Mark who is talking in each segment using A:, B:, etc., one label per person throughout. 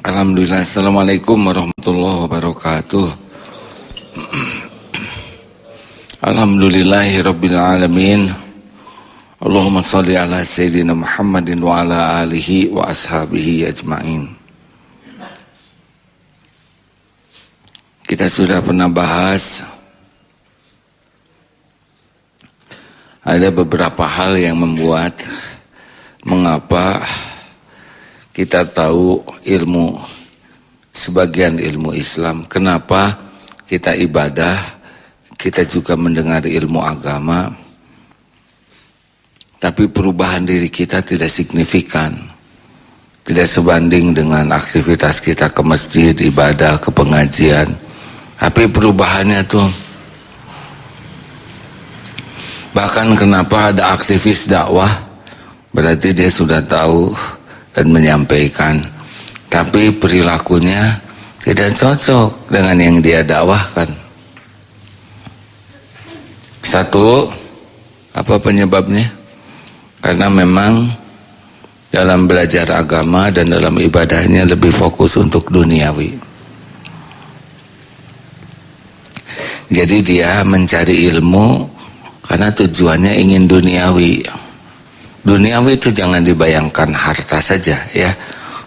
A: Alhamdulillah. Assalamualaikum warahmatullahi wabarakatuh. Alhamdulillahi alamin. Allahumma sholli ala sayyidina Muhammadin wa ala alihi wa ashabihi ajma'in. Kita sudah pernah bahas ada beberapa hal yang membuat mengapa kita tahu ilmu, sebagian ilmu Islam. Kenapa kita ibadah, kita juga mendengar ilmu agama, tapi perubahan diri kita tidak signifikan, tidak sebanding dengan aktivitas kita ke masjid, ibadah, ke pengajian. Tapi perubahannya tuh, bahkan kenapa ada aktivis dakwah, berarti dia sudah tahu dan menyampaikan, tapi perilakunya tidak cocok dengan yang dia dakwahkan. Satu, apa penyebabnya? Karena memang dalam belajar agama dan dalam ibadahnya lebih fokus untuk duniawi. Jadi dia mencari ilmu karena tujuannya ingin duniawi. Duniawi itu jangan dibayangkan harta saja ya,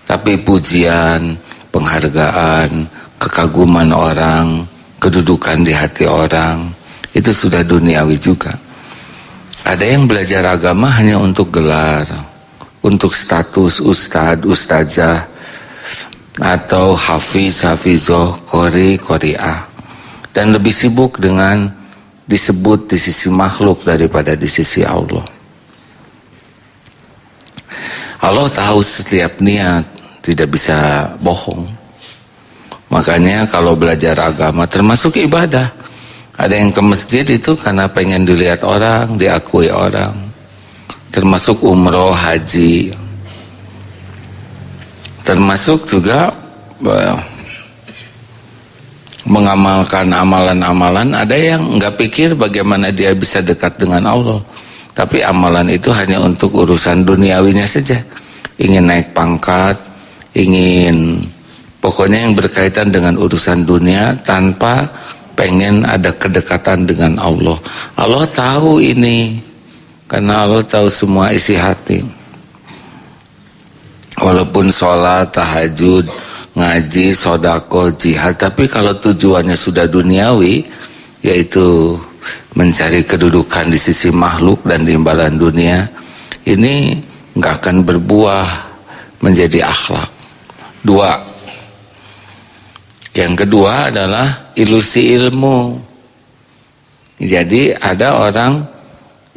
A: tapi pujian, penghargaan, kekaguman orang, kedudukan di hati orang, itu sudah duniawi juga. Ada yang belajar agama hanya untuk gelar, untuk status ustad, ustazah, atau hafiz, hafizoh, qori, qori'ah, dan lebih sibuk dengan disebut di sisi makhluk daripada di sisi Allah. Allah tahu setiap niat, tidak bisa bohong. Makanya kalau belajar agama termasuk ibadah, ada yang ke masjid itu karena pengen dilihat orang, diakui orang. Termasuk umroh, haji. Termasuk juga mengamalkan amalan-amalan. Ada yang nggak pikir bagaimana dia bisa dekat dengan Allah, tapi amalan itu hanya untuk urusan duniawinya saja. Ingin naik pangkat, ingin pokoknya yang berkaitan dengan urusan dunia tanpa pengen ada kedekatan dengan Allah. Allah tahu ini, karena Allah tahu semua isi hati. Walaupun sholat, tahajud, ngaji, sodako, jihad, tapi kalau tujuannya sudah duniawi, yaitu mencari kedudukan di sisi makhluk dan imbalan dunia, ini nggak akan berbuah menjadi akhlak. Dua, yang kedua adalah ilusi ilmu. Jadi ada orang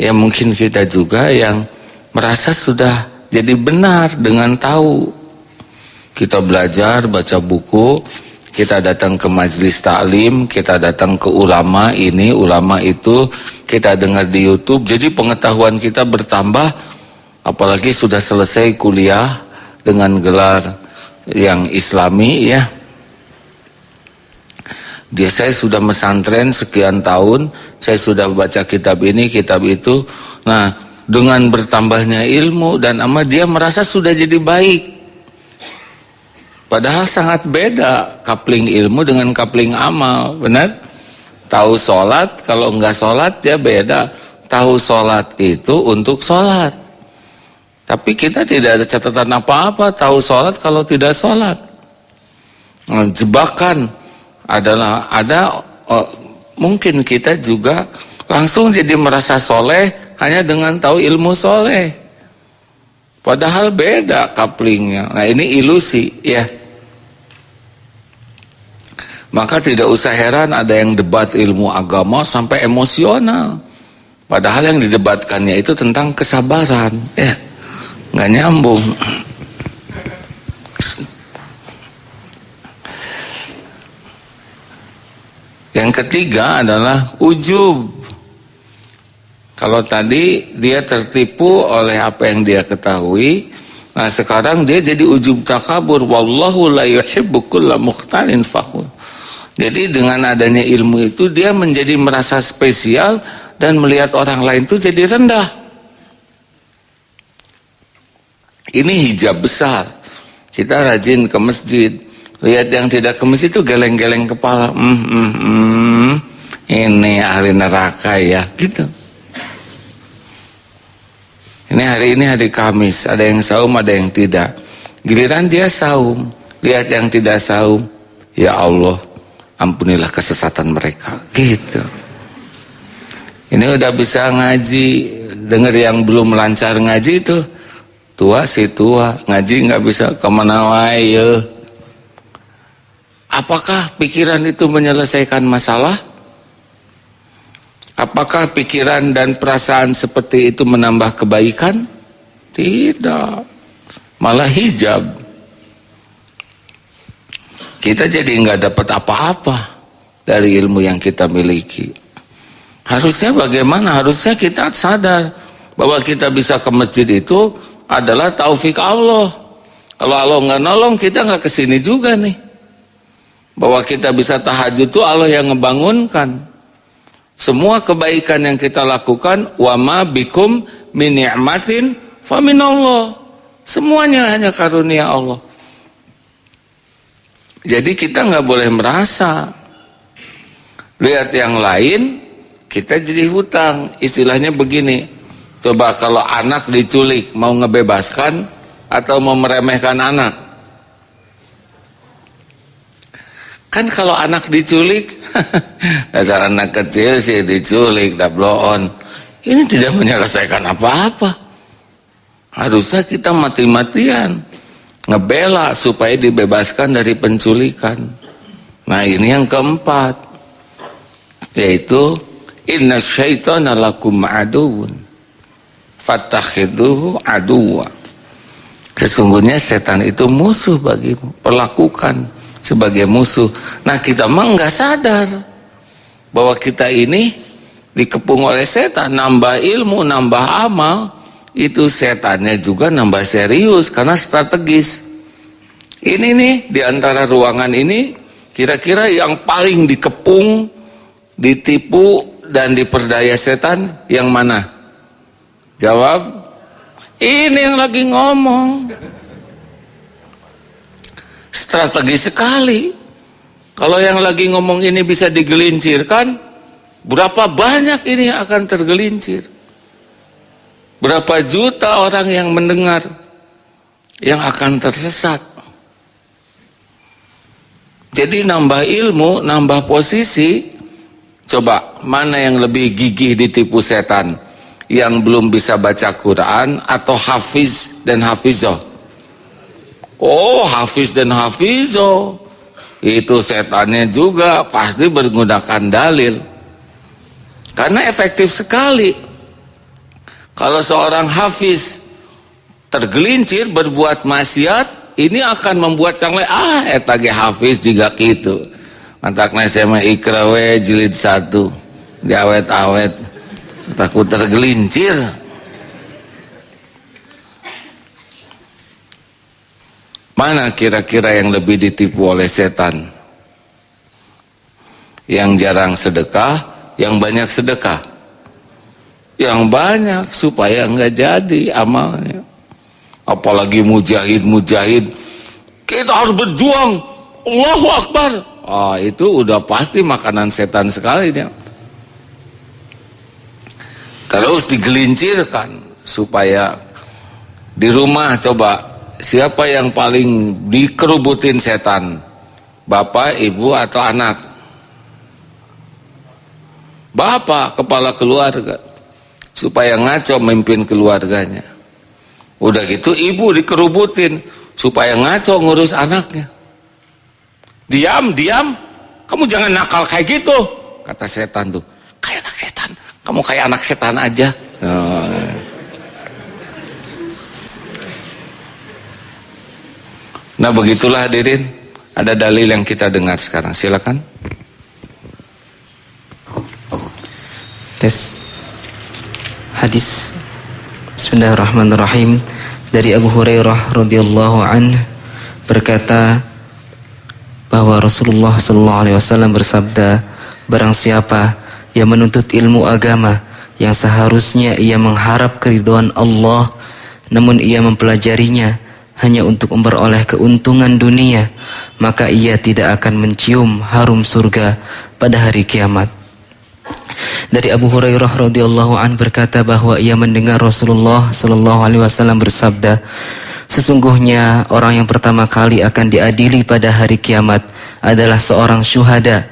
A: yang mungkin kita juga yang merasa sudah jadi benar dengan tahu. Kita belajar, baca buku, kita datang ke majelis taklim, kita datang ke ulama ini, ulama itu, kita dengar di YouTube, jadi pengetahuan kita bertambah, apalagi sudah selesai kuliah dengan gelar yang islami ya. Saya sudah mesantren sekian tahun, saya sudah baca kitab ini, kitab itu. Nah, dengan bertambahnya ilmu dan amal, dia merasa sudah jadi baik. Padahal sangat beda coupling ilmu dengan coupling amal, benar? Tahu sholat, kalau enggak sholat ya beda. Tahu sholat itu untuk sholat, tapi kita tidak ada catatan apa-apa tahu sholat kalau tidak sholat. Jebakan adalah mungkin kita juga langsung jadi merasa soleh hanya dengan tahu ilmu soleh. Padahal beda couplingnya. Nah ini ilusi ya. Maka tidak usah heran ada yang debat ilmu agama sampai emosional. Padahal yang didebatkannya itu tentang kesabaran ya. Nggak nyambung. Yang ketiga adalah ujub. Kalau tadi dia tertipu oleh apa yang dia ketahui, nah sekarang dia jadi ujub takabur. Wallahu la yuhibbu kulla mukhtalin fakhur. Jadi dengan adanya ilmu itu dia menjadi merasa spesial dan melihat orang lain itu jadi rendah. Ini hijab besar Kita rajin ke masjid. Lihat yang tidak ke masjid itu geleng-geleng kepala. Ini ahli neraka ya, gitu. Ini hari Kamis, ada yang saum, ada yang tidak. Giliran dia saum, lihat yang tidak saum, ya Allah, ampunilah kesesatan mereka, gitu. Ini udah bisa ngaji, denger yang belum lancar ngaji itu, tua si tua, ngaji nggak bisa kemana wae. Apakah pikiran itu menyelesaikan masalah? Apakah pikiran dan perasaan seperti itu menambah kebaikan? Tidak, malah hijab. Kita jadi nggak dapat apa-apa dari ilmu yang kita miliki. Harusnya bagaimana? Harusnya kita sadar bahwa kita bisa ke masjid itu adalah taufik Allah. Kalau Allah nggak nolong, kita nggak kesini juga nih. Bahwa kita bisa tahajud itu Allah yang ngebangunkan. Semua kebaikan yang kita lakukan, wa ma bikum min ni'matin fa minallah. Semuanya hanya karunia Allah. Jadi kita nggak boleh merasa lihat yang lain kita jadi hutang. Istilahnya begini, coba kalau anak diculik, mau ngebebaskan atau mau meremehkan anak? Kan kalau anak diculik, dasar anak kecil sih diculik, dabloon. Ini tidak menyelesaikan apa-apa. Harusnya kita mati-matian ngebela supaya dibebaskan dari penculikan. Nah, ini yang keempat, yaitu inna syaitana lakum aduwwun fattakhiduhu aduwwa. Sesungguhnya setan itu musuh bagimu, perlakukan sebagai musuh. Nah, kita mah nggak sadar bahwa kita ini dikepung oleh setan. Nambah ilmu, nambah amal, itu setannya juga nambah serius karena strategis. Ini nih, di antara ruangan ini kira-kira yang paling dikepung, ditipu dan diperdaya setan yang mana? Jawab, ini yang lagi ngomong. Strategi sekali. Kalau yang lagi ngomong ini bisa digelincirkan, berapa banyak ini yang akan tergelincir? Berapa juta orang yang mendengar yang akan tersesat? Jadi nambah ilmu, nambah posisi. Coba, mana yang lebih gigih ditipu setan? Yang belum bisa baca Quran atau hafiz dan hafizoh? Oh, hafiz dan hafizoh, itu setannya juga pasti menggunakan dalil. Karena efektif sekali. Kalau seorang hafiz tergelincir berbuat maksiat, ini akan membuat yang lain, eta ge hafiz juga gitu. Antakna sama Iqra we jilid 1 diawet-awet, takut tergelincir. Mana kira-kira yang lebih ditipu oleh setan? Yang jarang sedekah, yang banyak sedekah? Yang banyak, supaya enggak jadi amalnya. Apalagi mujahid, kita harus berjuang, Allahu Akbar. Oh, itu udah pasti makanan setan sekali dia. Terus digelincirkan supaya di rumah. Coba, siapa yang paling dikerubutin setan? Bapak, ibu, atau anak? Bapak, kepala keluarga, supaya ngaco memimpin keluarganya. Udah gitu ibu dikerubutin supaya ngaco ngurus anaknya. Diam, kamu jangan nakal kayak gitu, kata setan tuh. Kayak anak setan, kamu kayak anak setan aja. Nah, begitulah hadirin, ada dalil yang kita dengar sekarang. Silakan.
B: Tes. Hadis. Bismillahirrahmanirrahim. Dari Abu Hurairah radhiyallahu anhu berkata bahwa Rasulullah sallallahu alaihi wasallam bersabda, barang siapa yang menuntut ilmu agama yang seharusnya ia mengharap keridhaan Allah, namun ia mempelajarinya hanya untuk memperoleh keuntungan dunia, maka ia tidak akan mencium harum surga pada hari kiamat. Dari Abu Hurairah radhiyallahu an berkata bahwa ia mendengar Rasulullah sallallahu alaihi wasallam bersabda, sesungguhnya orang yang pertama kali akan diadili pada hari kiamat adalah seorang syuhada.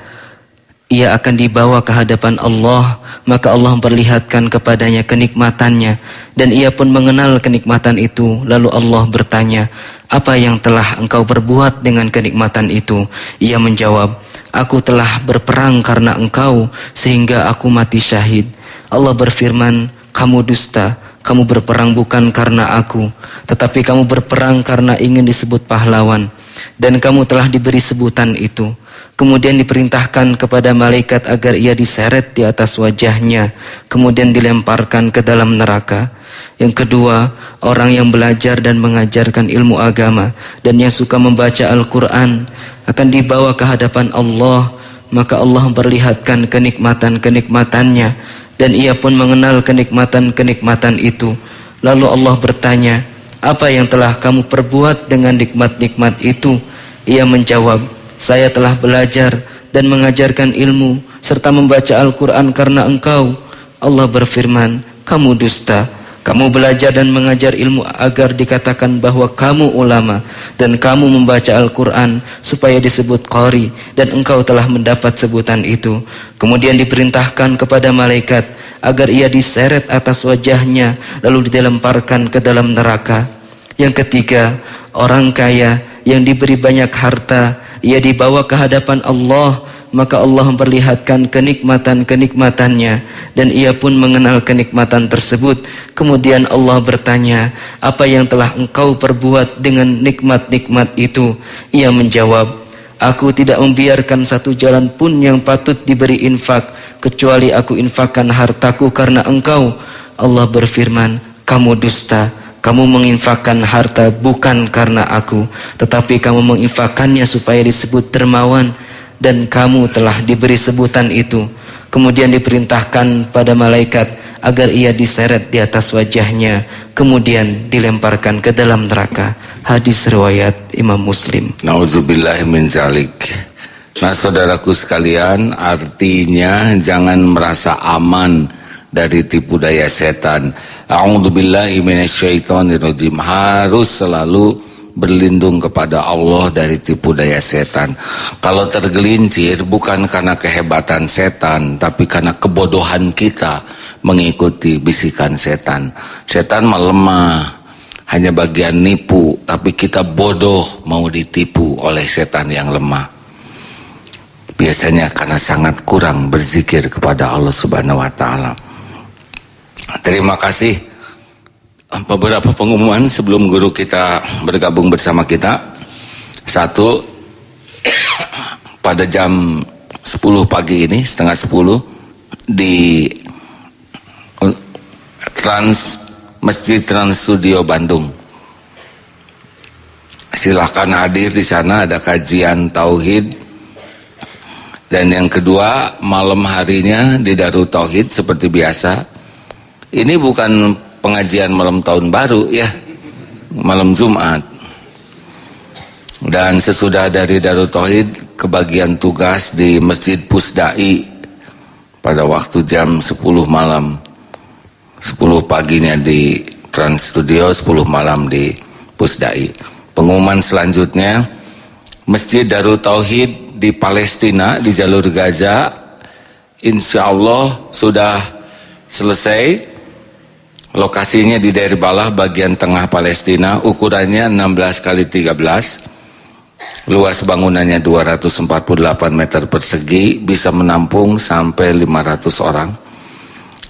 B: Ia akan dibawa ke hadapan Allah, maka Allah memperlihatkan kepadanya kenikmatannya, dan ia pun mengenal kenikmatan itu. Lalu Allah bertanya, apa yang telah engkau perbuat dengan kenikmatan itu? Ia menjawab, aku telah berperang karena engkau sehingga aku mati syahid. Allah berfirman, kamu dusta, kamu berperang bukan karena aku, tetapi kamu berperang karena ingin disebut pahlawan, dan kamu telah diberi sebutan itu. Kemudian diperintahkan kepada malaikat agar ia diseret di atas wajahnya, kemudian dilemparkan ke dalam neraka. Yang kedua, orang yang belajar dan mengajarkan ilmu agama dan yang suka membaca Al-Quran akan dibawa ke hadapan Allah, maka Allah memperlihatkan kenikmatan-kenikmatannya, dan ia pun mengenal kenikmatan-kenikmatan itu. Lalu Allah bertanya, apa yang telah kamu perbuat dengan nikmat-nikmat itu? Ia menjawab, saya telah belajar dan mengajarkan ilmu serta membaca Al-Quran karena engkau. Allah berfirman, kamu dusta, kamu belajar dan mengajar ilmu agar dikatakan bahwa kamu ulama, dan kamu membaca Al-Quran supaya disebut qari, dan engkau telah mendapat sebutan itu. Kemudian diperintahkan kepada malaikat agar ia diseret atas wajahnya lalu dilemparkan ke dalam neraka. Yang ketiga, orang kaya yang diberi banyak harta, ia dibawa ke hadapan Allah, maka Allah memperlihatkan kenikmatan-kenikmatannya, dan ia pun mengenal kenikmatan tersebut. Kemudian Allah bertanya, apa yang telah engkau perbuat dengan nikmat-nikmat itu? Ia menjawab, aku tidak membiarkan satu jalan pun yang patut diberi infak, kecuali aku infakkan hartaku karena engkau. Allah berfirman, kamu dusta, kamu menginfakkan harta bukan karena aku, tetapi kamu menginfakkannya supaya disebut dermawan, dan kamu telah diberi sebutan itu. Kemudian diperintahkan pada malaikat agar ia diseret di atas wajahnya, kemudian dilemparkan ke dalam neraka. Hadis riwayat Imam Muslim.
A: Nauzubillahi min zalik. Nah, saudaraku sekalian, artinya jangan merasa aman dari tipu daya setan. A'udzubillahi minasyaitonirrajim. Harus selalu berlindung kepada Allah dari tipu daya setan. Kalau tergelincir bukan karena kehebatan setan, tapi karena kebodohan kita mengikuti bisikan setan. Setan melemah, hanya bagian nipu, tapi kita bodoh mau ditipu oleh setan yang lemah. Biasanya karena sangat kurang berzikir kepada Allah Subhanahu wa taala. Terima kasih. Beberapa pengumuman sebelum guru kita bergabung bersama kita. Satu, pada jam 10 pagi ini, setengah 10 di Masjid Trans Studio Bandung. Silahkan hadir di sana, ada kajian tauhid. Dan yang kedua, malam harinya di Darut Tauhid seperti biasa. Ini bukan pengajian malam tahun baru ya, malam Jumat. Dan sesudah dari Darut Tauhid kebagian tugas di Masjid Pusdai pada waktu jam 10 malam. 10 paginya di Trans Studio, 10 malam di Pusdai. Pengumuman selanjutnya, Masjid Darut Tauhid di Palestina di jalur Gaza, insya Allah sudah selesai. Lokasinya di Deir Balah bagian tengah Palestina, ukurannya 16 kali 13, luas bangunannya 248 meter persegi, bisa menampung sampai 500 orang.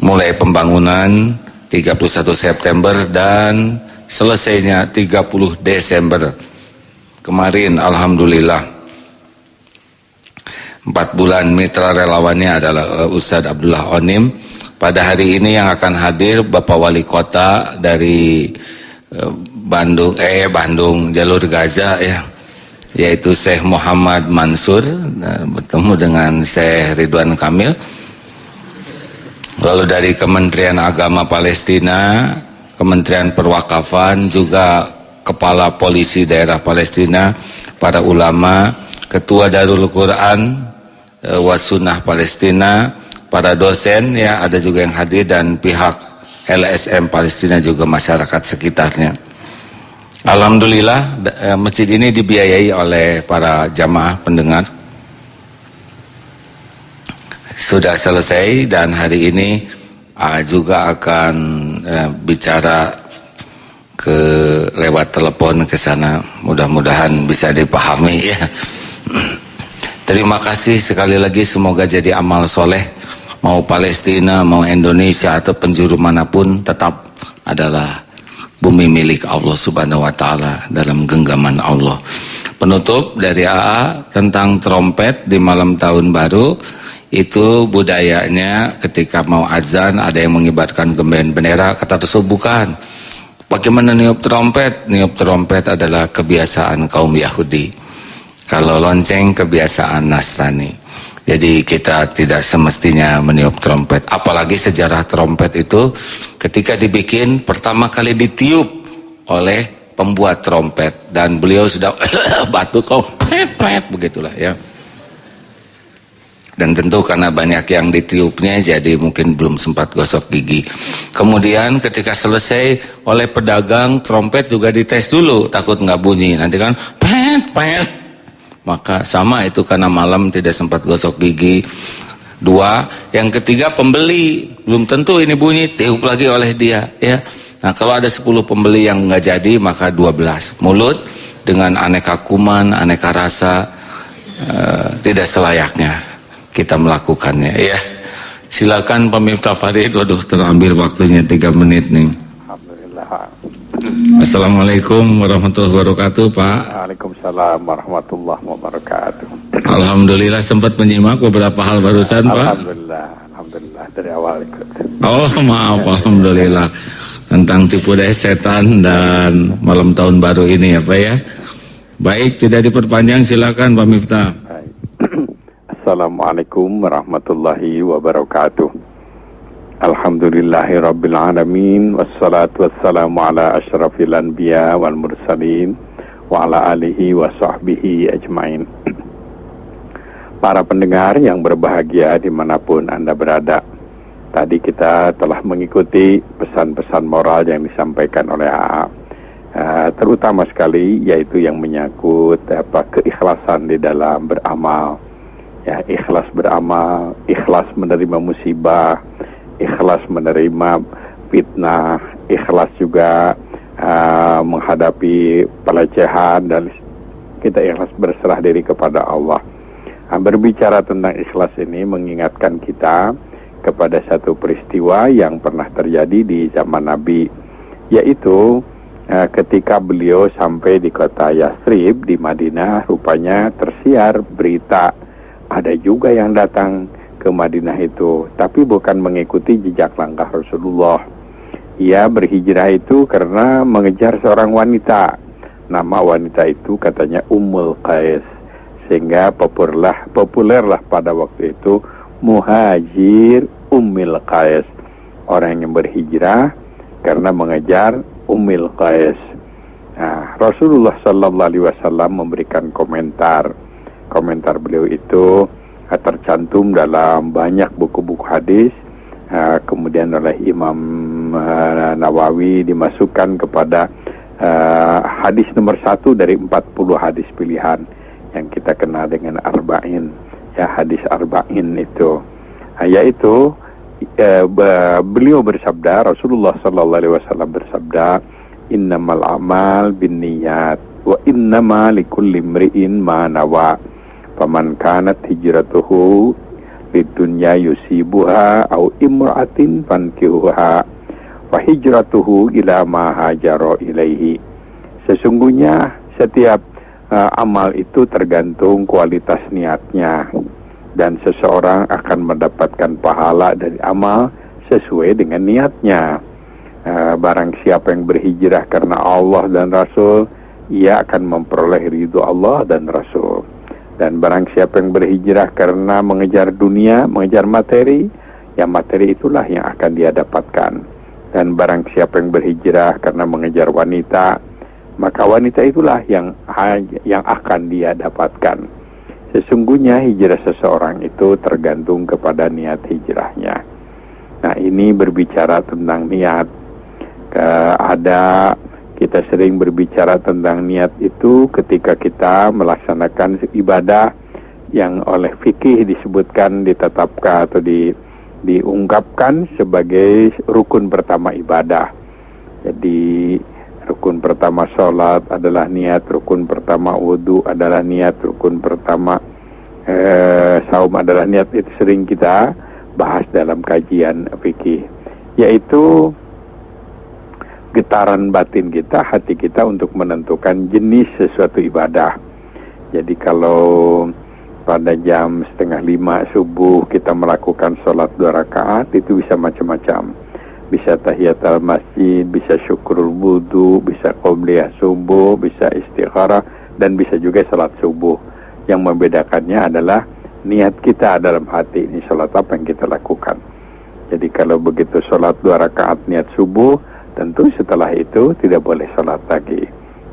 A: Mulai pembangunan 31 September dan selesainya 30 Desember kemarin. Alhamdulillah 4 bulan. Mitra relawannya adalah Ustadz Abdullah Onim. Pada hari ini yang akan hadir Bapak Wali Kota dari Bandung jalur Gaza ya, yaitu Syekh Muhammad Mansur, bertemu dengan Syekh Ridwan Kamil. Lalu dari Kementerian Agama Palestina, Kementerian Perwakafan, juga kepala polisi daerah Palestina, para ulama, ketua Darul Quran Wasunnah Palestina, para dosen ya ada juga yang hadir, dan pihak LSM Palestina juga masyarakat sekitarnya. Alhamdulillah masjid ini dibiayai oleh para jamaah pendengar. Sudah selesai dan hari ini juga akan bicara lewat telepon ke sana. Mudah-mudahan bisa dipahami ya. Terima kasih sekali lagi, semoga jadi amal soleh. Mau Palestina, mau Indonesia atau penjuru manapun, tetap adalah bumi milik Allah Subhanahu wa Ta'ala, dalam genggaman Allah. Penutup dari AA tentang trompet di malam tahun baru. Itu budayanya ketika mau azan ada yang mengibarkan gemben bendera, kata Rasul bukan. Bagaimana niup trompet? Niup trompet adalah kebiasaan kaum Yahudi. Kalau lonceng kebiasaan Nasrani. Jadi kita tidak semestinya meniup trompet. Apalagi sejarah trompet itu ketika dibikin pertama kali ditiup oleh pembuat trompet, dan beliau sudah batuk pret begitulah ya. Dan tentu karena banyak yang ditiupnya, jadi mungkin belum sempat gosok gigi. Kemudian ketika selesai oleh pedagang, trompet juga dites dulu, takut nggak bunyi. Nanti kan pet. Maka sama itu, karena malam tidak sempat gosok gigi. 2, yang ketiga pembeli, belum tentu ini bunyi, tiup lagi oleh dia ya. Nah kalau ada 10 pembeli yang nggak jadi, maka 12. Mulut dengan aneka kuman, aneka rasa, tidak selayaknya kita melakukannya ya. Silakan Pak Miftah Farid. Waduh, terambil waktunya 3 menit nih.
C: Alhamdulillah.
A: Assalamualaikum warahmatullahi wabarakatuh, Pak.
C: Waalaikumsalam warahmatullahi wabarakatuh.
A: Alhamdulillah sempat menyimak beberapa hal barusan, Pak.
C: Alhamdulillah dari awal ikut.
A: Oh maaf, alhamdulillah. Tentang tipu daya setan dan malam tahun baru ini ya Pak ya. Baik, tidak diperpanjang, silakan Pak Miftah.
C: Assalamualaikum warahmatullahi wabarakatuh. Alhamdulillahirabbil alamin, wassalatu wassalamu ala asyrafil anbiya wal mursalin wa ala alihi wa sahbihi ajmain. Para pendengar yang berbahagia dimanapun Anda berada, tadi kita telah mengikuti pesan-pesan moral yang disampaikan oleh AA, terutama sekali yaitu yang menyangkut keikhlasan di dalam beramal. Ya, ikhlas beramal, ikhlas menerima musibah, ikhlas menerima fitnah, ikhlas juga menghadapi pelecehan, dan kita ikhlas berserah diri kepada Allah. Berbicara tentang ikhlas ini mengingatkan kita kepada satu peristiwa yang pernah terjadi di zaman Nabi, yaitu ketika beliau sampai di kota Yathrib di Madinah, rupanya tersiar berita ada juga yang datang ke Madinah itu, tapi bukan mengikuti jejak langkah Rasulullah. Ia berhijrah itu karena mengejar seorang wanita. Nama wanita itu katanya Ummul Qais, sehingga populerlah pada waktu itu Muhajir Ummul Qais, orang yang berhijrah karena mengejar Ummul Qais. Nah, Rasulullah Sallallahu Alaihi Wasallam memberikan komentar beliau itu tercantum dalam banyak buku-buku hadis, kemudian oleh Imam Nawawi dimasukkan kepada hadis nomor 1 dari 40 hadis pilihan yang kita kenal dengan Arba'in, ya, hadis Arba'in itu, yaitu beliau bersabda, Rasulullah Sallallahu Alaihi Wasallam bersabda, innamal a'mal binniyat wa innama likulli imri'in ma nawa. Faman kanat hijratuhu lidunya yusibuha au imra'atin fankihuha fa hijratuhu ila ma hajara ilaihi. Sesungguhnya setiap amal itu tergantung kualitas niatnya, dan seseorang akan mendapatkan pahala dari amal sesuai dengan niatnya. Barang siapa yang berhijrah karena Allah dan Rasul, ia akan memperoleh ridho Allah dan Rasul. Dan barang siapa yang berhijrah karena mengejar dunia, mengejar materi, ya materi itulah yang akan dia dapatkan. Dan barang siapa yang berhijrah karena mengejar wanita, maka wanita itulah yang akan dia dapatkan. Sesungguhnya hijrah seseorang itu tergantung kepada niat hijrahnya. Nah, ini berbicara tentang niat. Kita sering berbicara tentang niat itu ketika kita melaksanakan ibadah yang oleh fikih disebutkan, ditetapkan atau diungkapkan sebagai rukun pertama ibadah. Jadi rukun pertama sholat adalah niat, rukun pertama wudu adalah niat, rukun pertama saum adalah niat. Itu sering kita bahas dalam kajian fikih, yaitu getaran batin kita, hati kita untuk menentukan jenis sesuatu ibadah. Jadi kalau pada jam 4:30 subuh kita melakukan sholat 2 rakaat, itu bisa macam-macam. Bisa tahiyatul masjid, bisa syukurul wudu, bisa qobliyah subuh, bisa istikharah, dan bisa juga sholat subuh. Yang membedakannya adalah niat kita dalam hati, ini sholat apa yang kita lakukan. Jadi kalau begitu sholat 2 rakaat niat subuh, tentu setelah itu tidak boleh sholat lagi.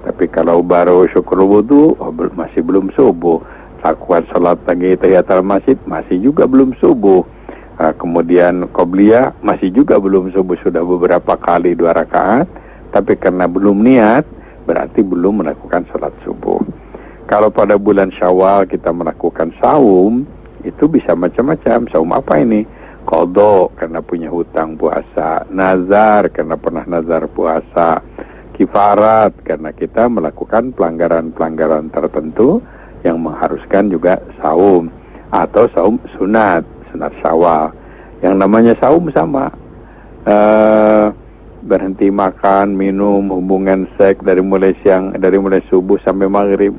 C: Tapi kalau baru syukur wudu, masih belum subuh. Lakukan sholat lagi tahiyatul masjid, masih juga belum subuh. Kemudian qobliyah, masih juga belum subuh. Sudah beberapa kali 2 rakaat, tapi karena belum niat, berarti belum melakukan sholat subuh. Kalau pada bulan Syawal kita melakukan saum, itu bisa macam-macam. Saum apa ini? Qadha karena punya hutang puasa, nazar karena pernah nazar puasa, kifarat karena kita melakukan pelanggaran-pelanggaran tertentu yang mengharuskan juga saum, atau saum sunat Syawal. Yang namanya saum sama, berhenti makan, minum, hubungan seks dari mulai subuh sampai maghrib.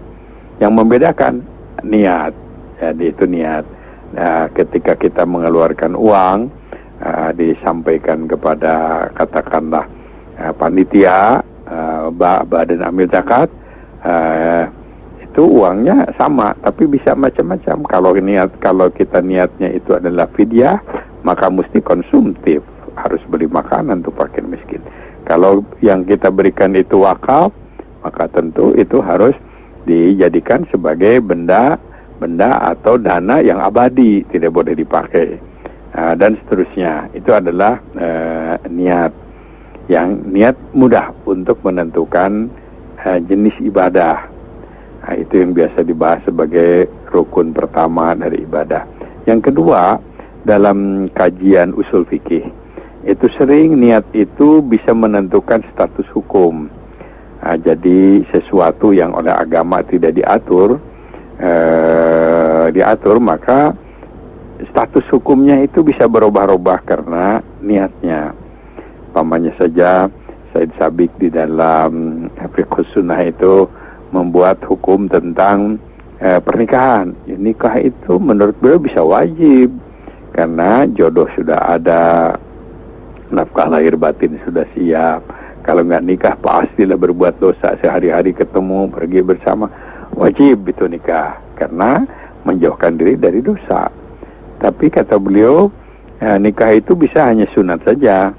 C: Yang membedakan niat, jadi itu niat. Nah, ketika kita mengeluarkan uang, disampaikan kepada katakanlah panitia, badan amil zakat, itu uangnya sama, tapi bisa macam-macam. Kalau kita niatnya itu adalah fidyah, maka mesti konsumtif, harus beli makanan untuk fakir miskin. Kalau yang kita berikan itu wakaf, maka tentu itu harus dijadikan sebagai benda atau dana yang abadi, tidak boleh dipakai, dan seterusnya. Itu adalah niat. Yang niat mudah untuk menentukan jenis ibadah. Nah, itu yang biasa dibahas sebagai rukun pertama dari ibadah. Yang kedua, dalam kajian usul fikih, itu sering niat itu bisa menentukan status hukum. Nah, jadi sesuatu yang oleh agama tidak diatur, maka status hukumnya itu bisa berubah-ubah karena niatnya. Umpamanya saja Said Sabiq di dalam Fiqhus Sunnah itu membuat hukum tentang pernikahan. Ya, nikah itu menurut beliau bisa wajib karena jodoh sudah ada, nafkah lahir batin sudah siap. Kalau nggak nikah pastilah berbuat dosa, sehari-hari ketemu, pergi bersama, wajib itu nikah karena menjauhkan diri dari dosa. Tapi kata beliau, nikah itu bisa hanya sunat saja,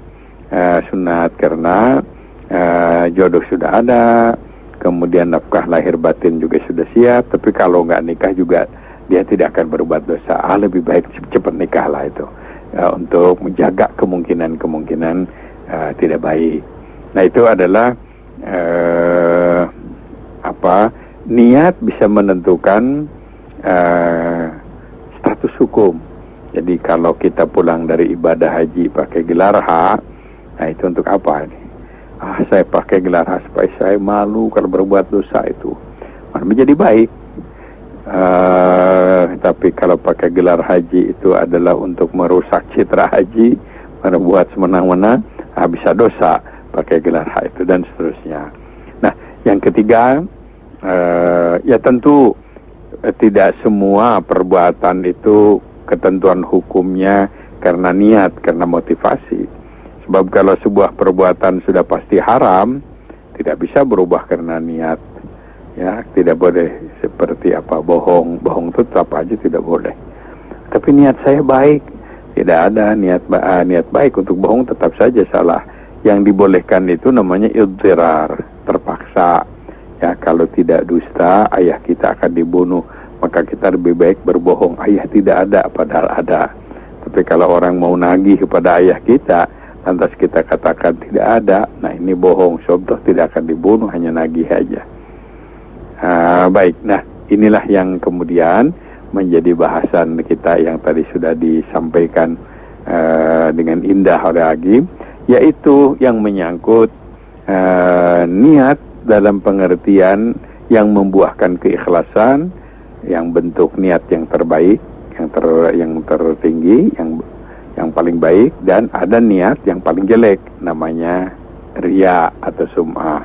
C: sunat karena jodoh sudah ada, kemudian nafkah lahir batin juga sudah siap. Tapi kalau nggak nikah juga dia tidak akan berbuat dosa. Lebih baik cepat nikahlah itu, untuk menjaga kemungkinan tidak baik. Nah, itu adalah niat bisa menentukan status hukum. Jadi kalau kita pulang dari ibadah haji pakai gelar H, nah itu untuk apa ini? Saya pakai gelar H supaya saya malu kalau berbuat dosa itu. Menjadi baik. Tapi kalau pakai gelar haji itu adalah untuk merusak citra haji, membuat semena-mena, bisa dosa pakai gelar H itu, dan seterusnya. Nah, yang ketiga, ya tentu tidak semua perbuatan itu ketentuan hukumnya karena niat, karena motivasi. Sebab kalau sebuah perbuatan sudah pasti haram, tidak bisa berubah karena niat. Ya, tidak boleh seperti bohong itu tetap aja tidak boleh. Tapi niat saya baik, tidak ada niat baik untuk bohong tetap saja salah. Yang dibolehkan itu namanya iddirar, terpaksa. Ya, kalau tidak dusta, ayah kita akan dibunuh. Maka kita lebih baik berbohong, ayah tidak ada padahal ada. Tapi kalau orang mau nagih kepada ayah kita, lantas kita katakan tidak ada, nah ini bohong, sebab tidak akan dibunuh, hanya nagih aja. Baik, nah inilah yang kemudian menjadi bahasan kita yang tadi sudah disampaikan dengan indah oleh Agim, yaitu yang menyangkut niat dalam pengertian yang membuahkan keikhlasan, yang bentuk niat yang terbaik, yang tertinggi, yang paling baik, dan ada niat yang paling jelek, namanya riya atau sum'ah.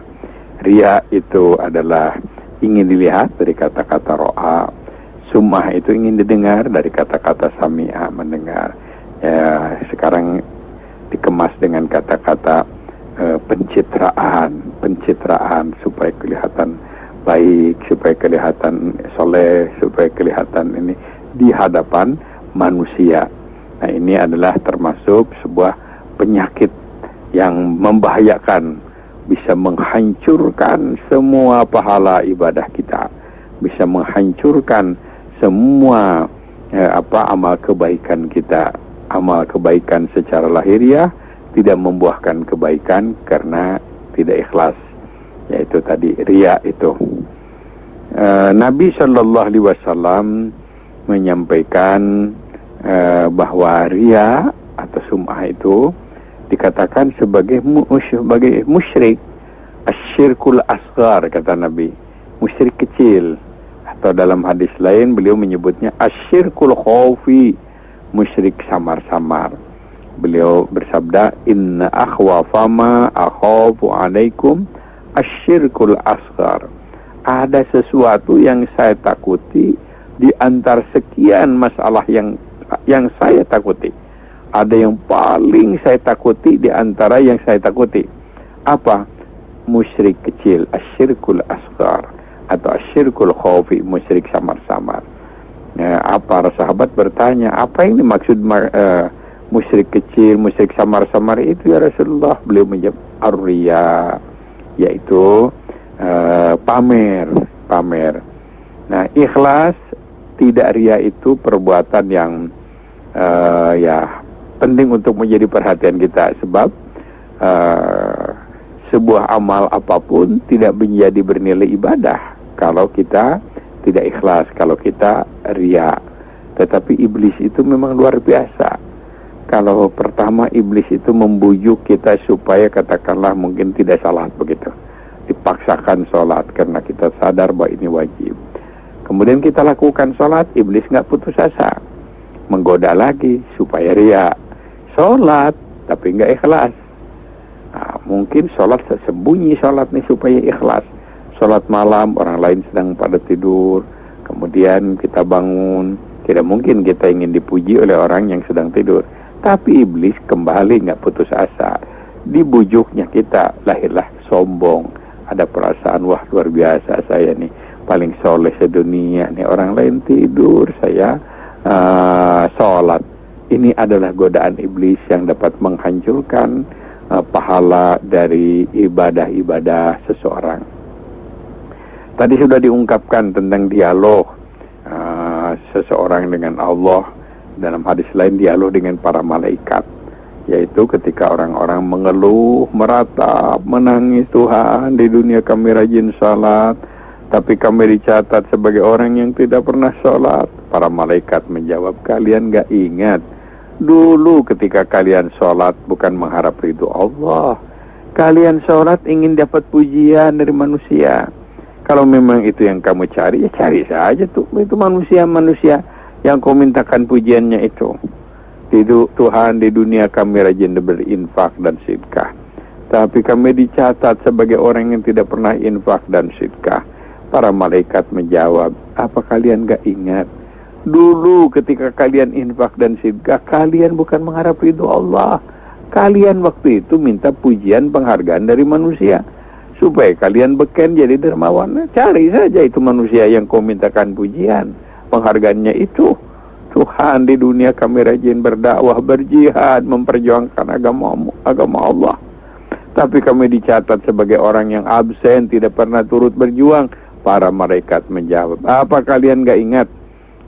C: Riya itu adalah ingin dilihat dari kata-kata ro'a, sum'ah itu ingin didengar dari kata-kata sami'a, mendengar. Ya, sekarang dikemas dengan kata-kata pencitraan supaya kelihatan baik, supaya kelihatan soleh, supaya kelihatan ini di hadapan manusia. Nah, ini adalah termasuk sebuah penyakit yang membahayakan, bisa menghancurkan semua pahala ibadah kita, bisa menghancurkan semua amal kebaikan kita. Amal kebaikan secara lahiriah tidak membuahkan kebaikan karena tidak ikhlas, yaitu tadi riya itu. Nabi Shallallahu Alaihi Wasallam menyampaikan bahwa riya atau sum'ah itu dikatakan sebagai musyrik, asyirkul asghar, kata Nabi, musyrik kecil, atau dalam hadis lain beliau menyebutnya asyirkul khawfi, musyrik samar-samar. Beliau bersabda, inna akhwafa ma akhafu alaikum asyirkul asghar. Ada sesuatu yang saya takuti di antara sekian masalah yang saya takuti. Ada yang paling saya takuti di antara yang saya takuti. Apa? Musyrik kecil, asyirkul asghar, atau asyirkul khawfi, musyrik samar-samar. Para sahabat bertanya, apa yang dimaksud musyrik kecil, musyrik samar-samar itu ya Rasulullah? Beliau menjawab, ar-riya, yaitu pamer. Nah, ikhlas tidak riya itu perbuatan yang penting untuk menjadi perhatian kita, sebab sebuah amal apapun tidak menjadi bernilai ibadah kalau kita tidak ikhlas, kalau kita riya. Tetapi iblis itu memang luar biasa. Kalau pertama iblis itu membujuk kita supaya katakanlah mungkin tidak salat begitu, dipaksakan sholat karena kita sadar bahwa ini wajib. Kemudian kita lakukan sholat, iblis nggak putus asa, menggoda lagi supaya riya. Sholat tapi nggak ikhlas. Nah, mungkin sholat sembunyi sholat nih supaya ikhlas. Sholat malam, orang lain sedang pada tidur, kemudian kita bangun. Tidak mungkin kita ingin dipuji oleh orang yang sedang tidur. Tapi iblis kembali nggak putus asa. Dibujuknya kita lahirlah sombong. Ada perasaan, wah luar biasa saya nih, paling soleh sedunia nih, orang lain tidur, saya sholat. Ini adalah godaan iblis yang dapat menghancurkan pahala dari ibadah-ibadah seseorang. Tadi sudah diungkapkan tentang dialog seseorang dengan Allah. Dalam hadis lain, dialog dengan para malaikat, yaitu ketika orang-orang mengeluh, meratap, menangis, Tuhan di dunia kami rajin salat, tapi kami dicatat sebagai orang yang tidak pernah salat. Para malaikat menjawab, kalian gak ingat dulu ketika kalian salat bukan mengharap ridho Allah, kalian salat ingin dapat pujian dari manusia. Kalau memang itu yang kamu cari, ya cari saja tuh, itu manusia-manusia yang kau mintakan pujiannya itu. Tuhan di dunia kami rajin berinfak dan sedekah, tapi kami dicatat sebagai orang yang tidak pernah infak dan sedekah. Para malaikat menjawab, apa kalian gak ingat dulu ketika kalian infak dan sedekah, kalian bukan mengharap ridho Allah, kalian waktu itu minta pujian penghargaan dari manusia supaya kalian beken jadi dermawan. Cari saja itu manusia yang kau mintakan pujian penghargaannya itu. Tuhan di dunia kami rajin berdakwah, berjihad, memperjuangkan agama Allah. tapi kami dicatat sebagai orang yang absen, tidak pernah turut berjuang. Para malaikat menjawab, apa kalian gak ingat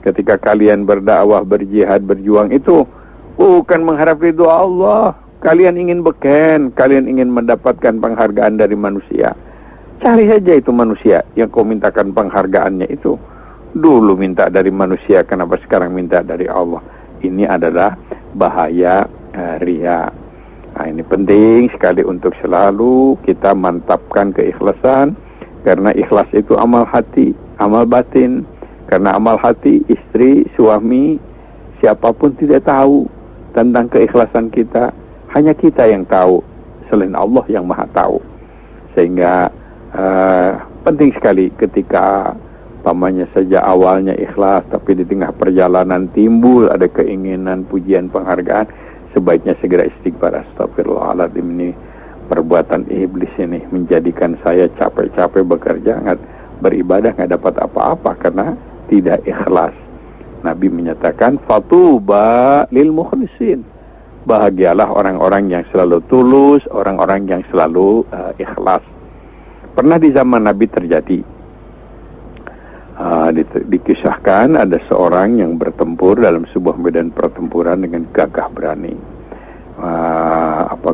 C: ketika kalian berdakwah, berjihad, berjuang itu bukan mengharap ridho Allah. Kalian ingin beken, kalian ingin mendapatkan penghargaan dari manusia. Cari saja itu manusia yang kau mintakan penghargaannya itu. Dulu minta dari manusia, kenapa sekarang minta dari Allah? Ini adalah bahaya riya. Nah, ini penting sekali untuk selalu kita mantapkan keikhlasan. Karena ikhlas itu amal hati, amal batin. Karena amal hati, istri, suami, siapapun tidak tahu tentang keikhlasan kita. Hanya kita yang tahu, selain Allah yang maha tahu. Sehingga penting sekali ketika pamannya saja awalnya ikhlas, tapi di tengah perjalanan timbul ada keinginan, pujian, penghargaan, sebaiknya segera istighfar. Astagfirullahaladzim, ini perbuatan iblis ini menjadikan saya capek-capek bekerja, beribadah nggak dapat apa-apa karena tidak ikhlas. Nabi menyatakan fatuba lil mukhlisin, bahagialah orang-orang yang selalu tulus, orang-orang yang selalu ikhlas. Pernah di zaman Nabi terjadi, dikisahkan ada seorang yang bertempur dalam sebuah medan pertempuran dengan gagah berani.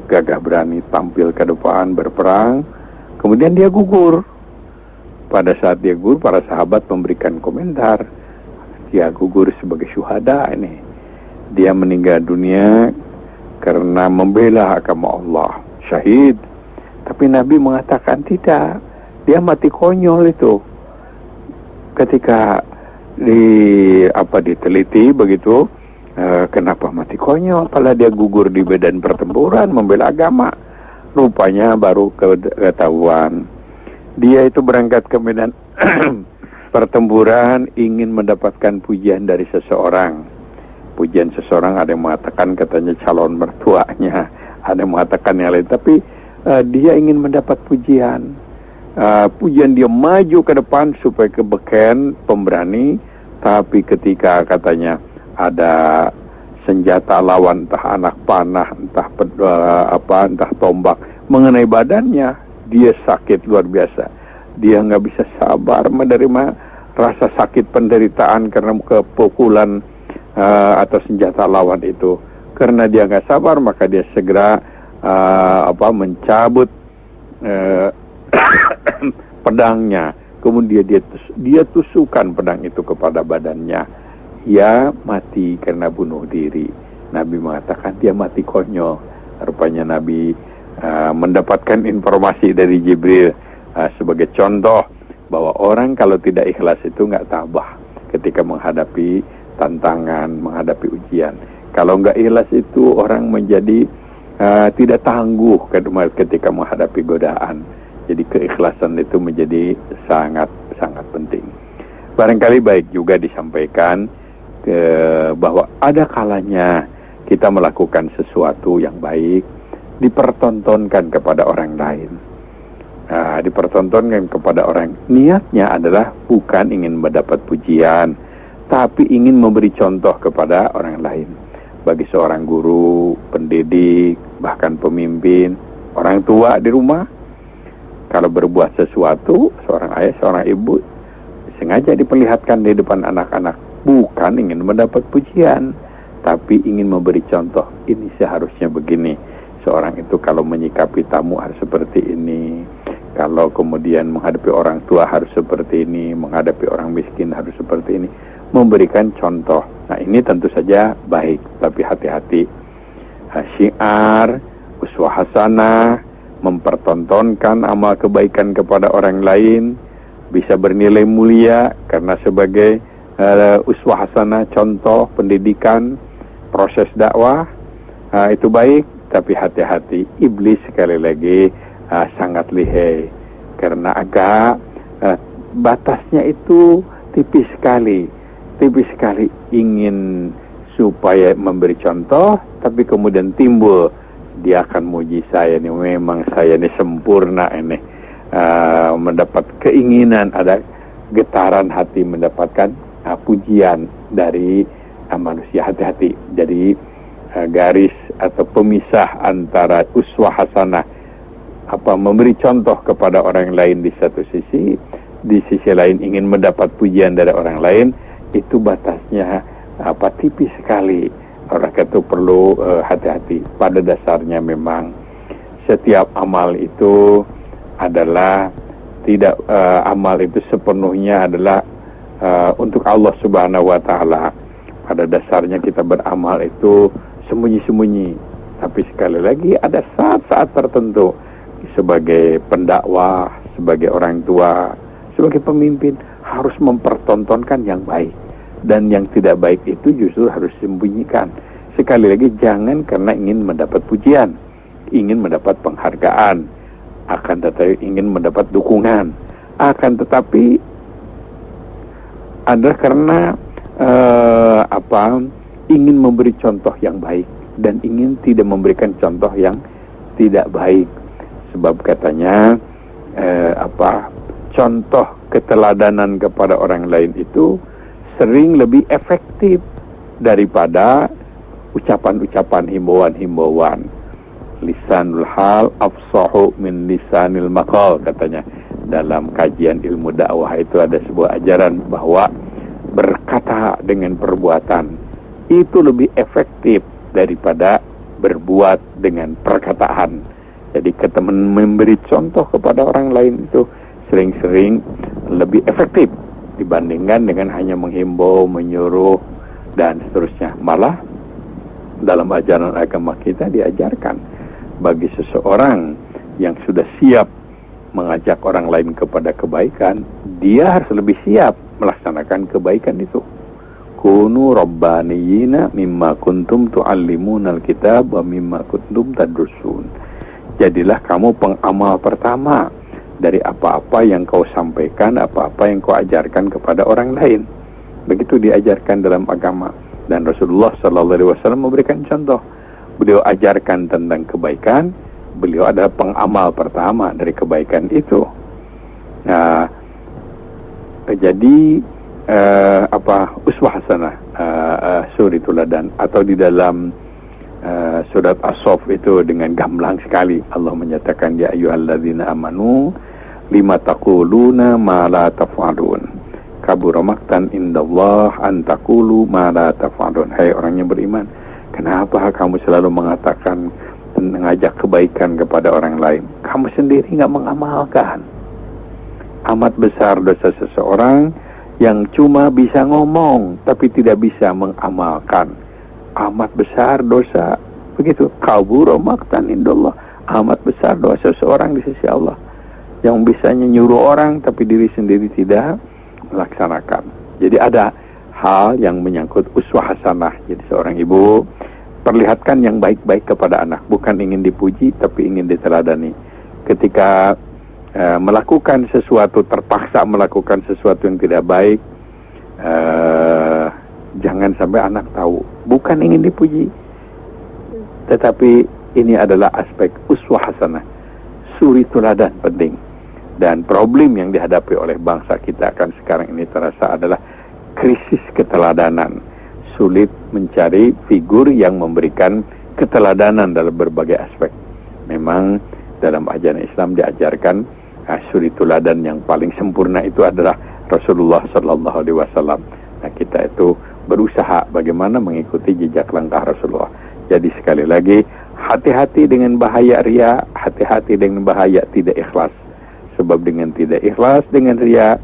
C: Gagah berani tampil ke depan berperang, kemudian dia gugur. Pada saat dia gugur, para sahabat memberikan komentar, dia gugur sebagai syuhada ini, dia meninggal dunia karena membela agama Allah, syahid. Tapi Nabi mengatakan tidak, dia mati konyol itu. Ketika diteliti begitu, kenapa mati konyol? Kalau dia gugur di medan pertempuran membela agama, rupanya baru ketahuan. Dia itu berangkat ke medan pertempuran ingin mendapatkan pujian dari seseorang. Pujian seseorang, ada yang mengatakan katanya calon mertuanya, ada yang mengatakan yang lain. Tapi dia ingin mendapat pujian. Pujian, dia maju ke depan supaya kebeken, pemberani. Tapi ketika katanya ada senjata lawan, entah anak panah, entah tombak mengenai badannya, dia sakit luar biasa. Dia nggak bisa sabar menerima rasa sakit penderitaan karena kepukulan atau senjata lawan itu. Karena dia nggak sabar, maka dia segera mencabut pedangnya. Kemudian dia tusukkan pedang itu kepada badannya. Ia mati karena bunuh diri. Nabi mengatakan dia mati konyol. Rupanya Nabi mendapatkan informasi dari Jibril sebagai contoh bahwa orang kalau tidak ikhlas itu nggak tabah ketika menghadapi tantangan, menghadapi ujian. Kalau nggak ikhlas itu orang menjadi tidak tangguh ketika menghadapi godaan. Jadi keikhlasan itu menjadi sangat penting. Barangkali baik juga disampaikan bahwa ada kalanya kita melakukan sesuatu yang baik dipertontonkan kepada orang lain. Dipertontonkan kepada orang, niatnya adalah bukan ingin mendapat pujian, tapi ingin memberi contoh kepada orang lain. Bagi seorang guru, pendidik, bahkan pemimpin, orang tua di rumah, kalau berbuat sesuatu, seorang ayah, seorang ibu sengaja diperlihatkan di depan anak-anak, bukan ingin mendapat pujian, tapi ingin memberi contoh. Ini seharusnya begini. Seorang itu kalau menyikapi tamu harus seperti ini. Kalau kemudian menghadapi orang tua harus seperti ini. Menghadapi orang miskin harus seperti ini. Memberikan contoh. Nah, ini tentu saja baik, tapi hati-hati. Syiar, uswah hasanah, mempertontonkan amal kebaikan kepada orang lain, bisa bernilai mulia karena sebagai uswah hasanah, contoh pendidikan, proses dakwah, itu baik. Tapi hati-hati, iblis sekali lagi sangat lihai, karena agak batasnya itu tipis sekali, ingin supaya memberi contoh, tapi kemudian timbul dia akan muji saya nih, memang saya ini sempurna ini, mendapat keinginan, ada getaran hati mendapatkan pujian dari manusia. Hati-hati. Jadi garis atau pemisah antara uswah hasanah memberi contoh kepada orang lain di satu sisi, di sisi lain ingin mendapat pujian dari orang lain, itu batasnya tipis sekali. Orang itu perlu hati-hati. Pada dasarnya memang setiap amal itu adalah tidak amal itu sepenuhnya adalah untuk Allah Subhanahu wa taala. Pada dasarnya kita beramal itu sembunyi-sembunyi. Tapi sekali lagi ada saat-saat tertentu sebagai pendakwah, sebagai orang tua, sebagai pemimpin harus mempertontonkan yang baik, dan yang tidak baik itu justru harus disembunyikan. Sekali lagi, jangan karena ingin mendapat pujian, ingin mendapat penghargaan, akan tetapi ingin mendapat dukungan, akan tetapi adalah karena ingin memberi contoh yang baik dan ingin tidak memberikan contoh yang tidak baik. Sebab katanya contoh keteladanan kepada orang lain itu sering lebih efektif daripada ucapan-ucapan himbauan-himbauan. Lisanul hal afsahu min lisanil maqal, katanya. Dalam kajian ilmu dakwah itu ada sebuah ajaran bahwa berkata dengan perbuatan itu lebih efektif daripada berbuat dengan perkataan. Jadi memberi contoh kepada orang lain itu sering-sering lebih efektif dibandingkan dengan hanya menghimbau, menyuruh, dan seterusnya. Malah dalam ajaran agama kita diajarkan bagi seseorang yang sudah siap mengajak orang lain kepada kebaikan, dia harus lebih siap melaksanakan kebaikan itu. Kunu rabbaniyina mimma kuntum tu'allimunal kitab wa mimma kuntum tadrusun. Jadilah kamu pengamal pertama dari apa-apa yang kau sampaikan, apa-apa yang kau ajarkan kepada orang lain. Begitu diajarkan dalam agama. Dan Rasulullah SAW memberikan contoh. Beliau ajarkan tentang kebaikan, beliau adalah pengamal pertama dari kebaikan itu. Nah, jadi uswah hasanah, suri tuladan, atau di dalam surat As-Saff itu dengan gamblang sekali Allah menyatakan, ya ayyuhalladzina amanu lima taquluna ma la taf'alun kabura maqtan indallah an taqulu ma la taf'alun. Hai orang yang beriman, kenapa kamu selalu mengatakan mengajak kebaikan kepada orang lain, kamu sendiri enggak mengamalkan? Amat besar dosa seseorang yang cuma bisa ngomong tapi tidak bisa mengamalkan. Amat besar dosa, begitu. Kabura maqtan indallah, amat besar dosa seseorang di sisi Allah yang bisanya nyuruh orang tapi diri sendiri tidak melaksanakan. Jadi ada hal yang menyangkut uswah hasanah. Jadi seorang ibu perlihatkan yang baik-baik kepada anak, bukan ingin dipuji tapi ingin diteladani. Ketika melakukan sesuatu, terpaksa melakukan sesuatu yang tidak baik, jangan sampai anak tahu, bukan ingin dipuji, tetapi ini adalah aspek uswah hasanah, suri teladan penting. Dan problem yang dihadapi oleh bangsa kita akan sekarang ini terasa adalah krisis keteladanan. Sulit mencari figur yang memberikan keteladanan dalam berbagai aspek. Memang dalam ajaran Islam diajarkan suri teladan yang paling sempurna itu adalah Rasulullah Sallallahu Alaihi Wasallam. Nah, kita itu berusaha bagaimana mengikuti jejak langkah Rasulullah. Jadi sekali lagi, hati-hati dengan bahaya riya, hati-hati dengan bahaya tidak ikhlas. Sebab dengan tidak ikhlas, dengan riya,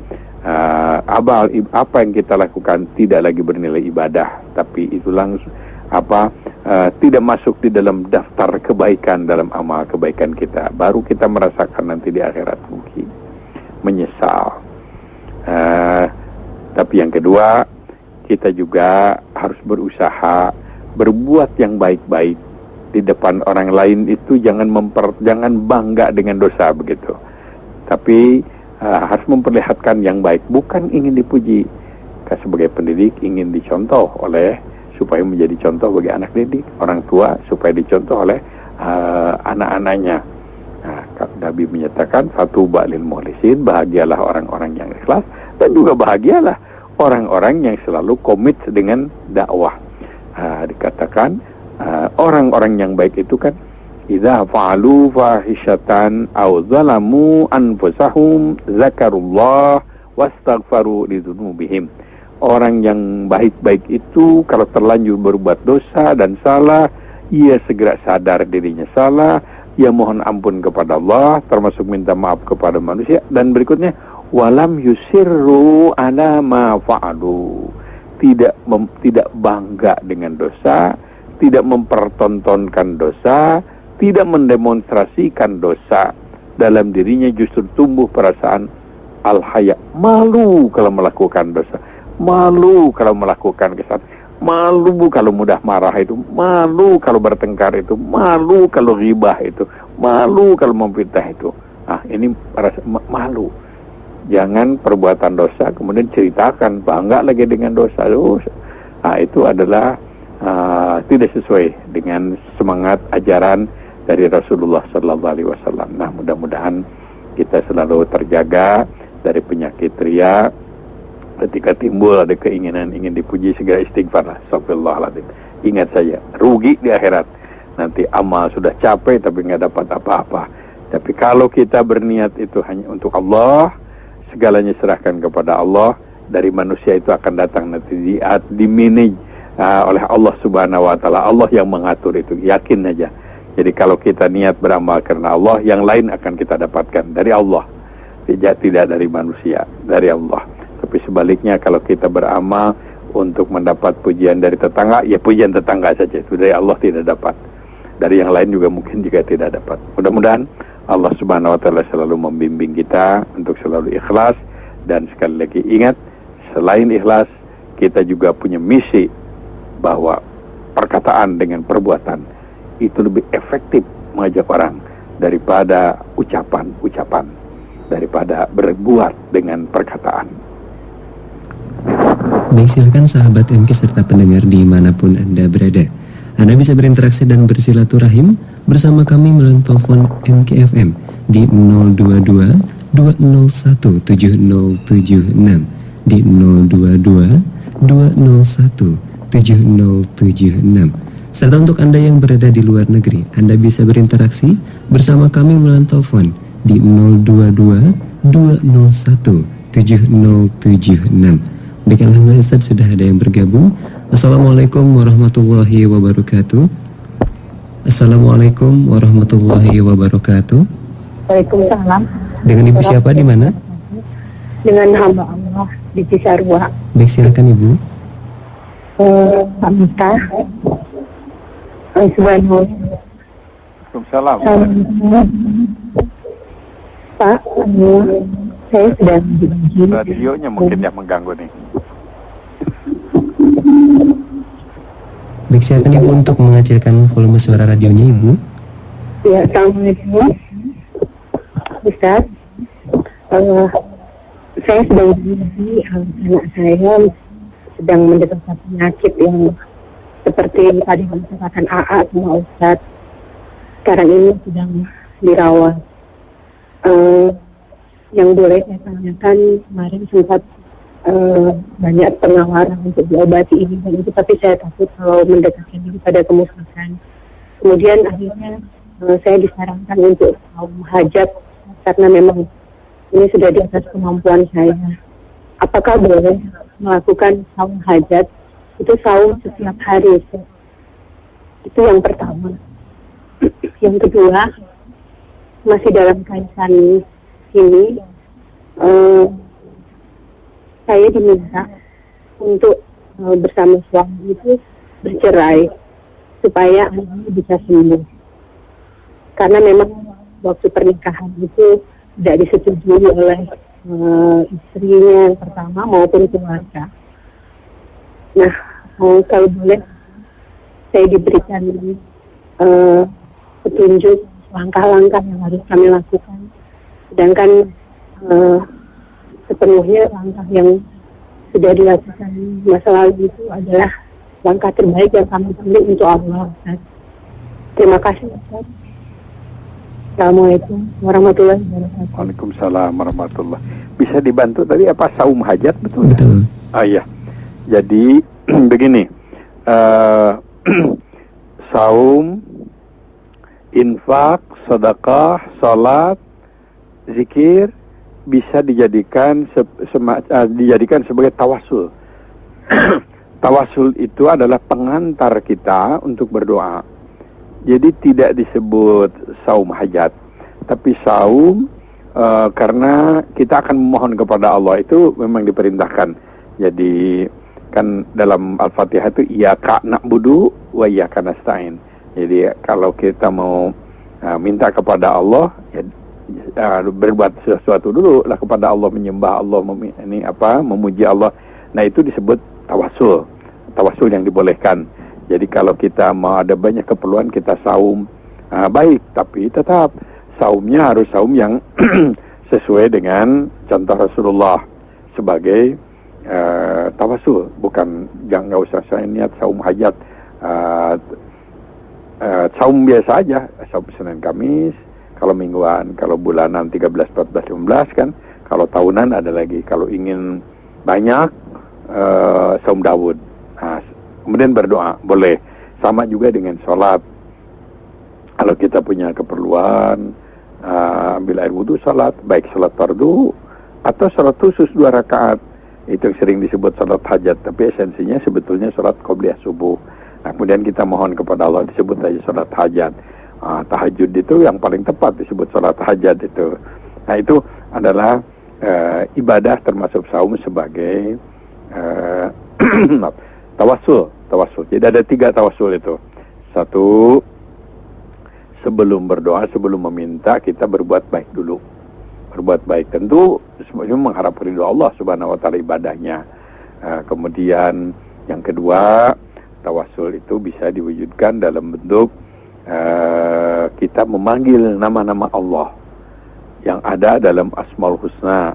C: apa yang kita lakukan tidak lagi bernilai ibadah, tapi itu langsung tidak masuk di dalam daftar kebaikan, dalam amal kebaikan kita. Baru kita merasakan nanti di akhirat mungkin menyesal. Tapi yang kedua, kita juga harus berusaha berbuat yang baik-baik di depan orang lain. Itu jangan bangga dengan dosa begitu, tapi harus memperlihatkan yang baik, bukan ingin dipuji. Sebagai pendidik ingin dicontoh supaya menjadi contoh bagi anak didik, orang tua supaya dicontoh oleh anak-anaknya. Nah, Nabi menyatakan fatuba lil mukhlisin, bahagialah orang-orang yang ikhlas, dan juga bahagialah orang-orang yang selalu komit dengan dakwah. Dikatakan orang-orang yang baik itu kan idza fa'alu fahishatan aw zalamu anfusahum zakarullah wastaghfaru lidzunubihim. Orang yang baik-baik itu kalau terlanjur berbuat dosa dan salah, ia segera sadar dirinya salah, ia mohon ampun kepada Allah, termasuk minta maaf kepada manusia, dan berikutnya walam yusirru ala ma fa'alu. Tidak bangga dengan dosa, tidak mempertontonkan dosa, tidak mendemonstrasikan dosa. Dalam dirinya justru tumbuh perasaan al-haya, malu kalau melakukan dosa, malu kalau melakukan kesalahan, malu kalau mudah marah itu, malu kalau bertengkar itu, malu kalau ghibah itu, malu kalau memfitnah itu. Ini rasa malu. Jangan perbuatan dosa kemudian ceritakan, bangga lagi dengan dosa. Itu adalah tidak sesuai dengan semangat ajaran dari Rasulullah Sallallahu Alaihi Wasallam. Nah, mudah-mudahan kita selalu terjaga dari penyakit riya. Ketika timbul ada keinginan ingin dipuji, segera istighfar. Astagfirullahaladzim. Ingat saja, rugi di akhirat. Nanti amal sudah capek tapi nggak dapat apa-apa. Tapi kalau kita berniat itu hanya untuk Allah, segalanya serahkan kepada Allah. Dari manusia itu akan datang nanti dimanage oleh Allah Subhanahu Wa Taala. Allah yang mengatur itu, yakin aja. Jadi kalau kita niat beramal karena Allah, yang lain akan kita dapatkan dari Allah, tidak dari manusia, dari Allah. Tapi sebaliknya kalau kita beramal untuk mendapat pujian dari tetangga, ya pujian tetangga saja, itu dari Allah tidak dapat. Dari yang lain juga mungkin juga tidak dapat. Mudah-mudahan Allah Subhanahu Wa Taala selalu membimbing kita untuk selalu ikhlas. Dan sekali lagi ingat, selain ikhlas, kita juga punya misi bahwa perkataan dengan perbuatan itu lebih efektif mengajak orang daripada ucapan-ucapan, daripada berbuat dengan perkataan.
D: Baik, silakan sahabat MK serta pendengar dimanapun Anda berada. Anda bisa berinteraksi dan bersilaturahim bersama kami melalui telepon MKFM di 022 201 7076, di 022 201 7076. Serta untuk Anda yang berada di luar negeri, Anda bisa berinteraksi bersama kami melalui telepon di 022 201 7076. Baik, alhamdulillah Ustaz, sudah ada yang bergabung. Assalamualaikum warahmatullahi wabarakatuh. Assalamualaikum warahmatullahi wabarakatuh.
E: Waalaikumsalam.
D: Dengan Ibu siapa, di mana?
E: Dengan hamba Allah di Cisarua.
D: Baik, silakan Ibu.
E: Pak Mita.
C: Waalaikumsalam.
E: Pak, saya sedang dibagi.
C: Radionya mungkin yang mengganggu nih.
D: Baik, silakan Ibu untuk mengecilkan volume suara radionya, Ibu.
E: Ya, assalamualaikum. Ustaz, saya sedang dibagi. Anak saya sedang menderita penyakit yang seperti tadi mengatakan AA sama Ustaz. Sekarang ini sedang dirawat. Yang boleh saya tanyakan, kemarin sempat banyak penawaran untuk diobati ini dan itu, tapi saya takut kalau mendekatkan diri pada kemusyrikan. Kemudian akhirnya saya disarankan untuk saum hajat karena memang ini sudah di atas kemampuan saya. Apakah boleh melakukan saum hajat? Itu saum setiap hari. Itu yang pertama. Yang kedua, masih dalam kaitan ini, saya diminta untuk bersama suami itu bercerai supaya anaknya bisa sembuh. Karena memang waktu pernikahan itu tidak disetujui oleh istrinya yang pertama maupun keluarga. Nah, kalau boleh saya diberikan petunjuk langkah-langkah yang harus kami lakukan. Sedangkan sepenuhnya langkah yang sudah dilakukan masa lalu itu adalah langkah terbaik yang kami ambil untuk Allah. Ustaz. Terima kasih, Ustaz. Assalamualaikum warahmatullahi wabarakatuh.
C: Waalaikumsalam warahmatullahi. Bisa dibantu tadi apa saum hajat, betul?
D: Betul.
C: Iya. Jadi begini, saum infak, sedekah, salat, zikir bisa dijadikan sebagai tawasul. Tawasul itu adalah pengantar kita untuk berdoa. Jadi tidak disebut saum hajat, tapi saum karena kita akan memohon kepada Allah, itu memang diperintahkan. Jadi kan dalam Al-Fatihah itu iyyaka na'budu wa iyyaka nasta'in. Jadi kalau kita mau minta kepada Allah, ya, berbuat sesuatu dulu lah kepada Allah, menyembah Allah, memuji Allah. Nah, itu disebut tawasul yang dibolehkan. Jadi kalau kita mau ada banyak keperluan, kita saum, baik, tapi tetap saumnya harus saum yang sesuai dengan contoh Rasulullah sebagai tawasul. Bukan, jangan, nggak usah saya niat saum hajat, saum biasa aja, saum Senin Kamis, kalau mingguan, kalau bulanan 13, 14, 15 kan, kalau tahunan ada lagi, kalau ingin banyak saum Daud. Nah, kemudian berdoa boleh, sama juga dengan sholat. Kalau kita punya keperluan, ambil air wudhu, sholat, baik sholat fardu atau sholat khusus 2 rakaat, itu yang sering disebut sholat hajat, tapi esensinya sebetulnya sholat qobliyah subuh. Nah, kemudian kita mohon kepada Allah, disebut aja sholat hajat. Tahajud itu yang paling tepat disebut sholat hajat itu. Nah, itu adalah ibadah termasuk saum sebagai tawasul. Jadi ada 3 tawasul itu. 1, sebelum berdoa, sebelum meminta, kita berbuat baik dulu. Berbuat baik tentu semuanya mengharap ridho Allah Subhanahu wa taala ibadahnya. Kemudian yang kedua, tawasul itu bisa diwujudkan dalam bentuk kita memanggil nama-nama Allah yang ada dalam Asmaul Husna,